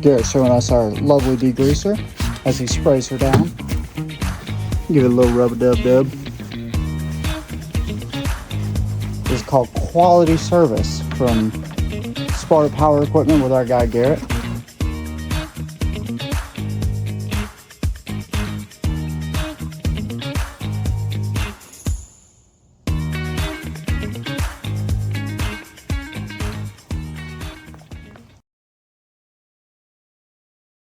Garrett showing us our lovely degreaser as he sprays her down. Give it a little rub-a-dub-dub. This is called quality service from Sparta Power Equipment with our guy Garrett.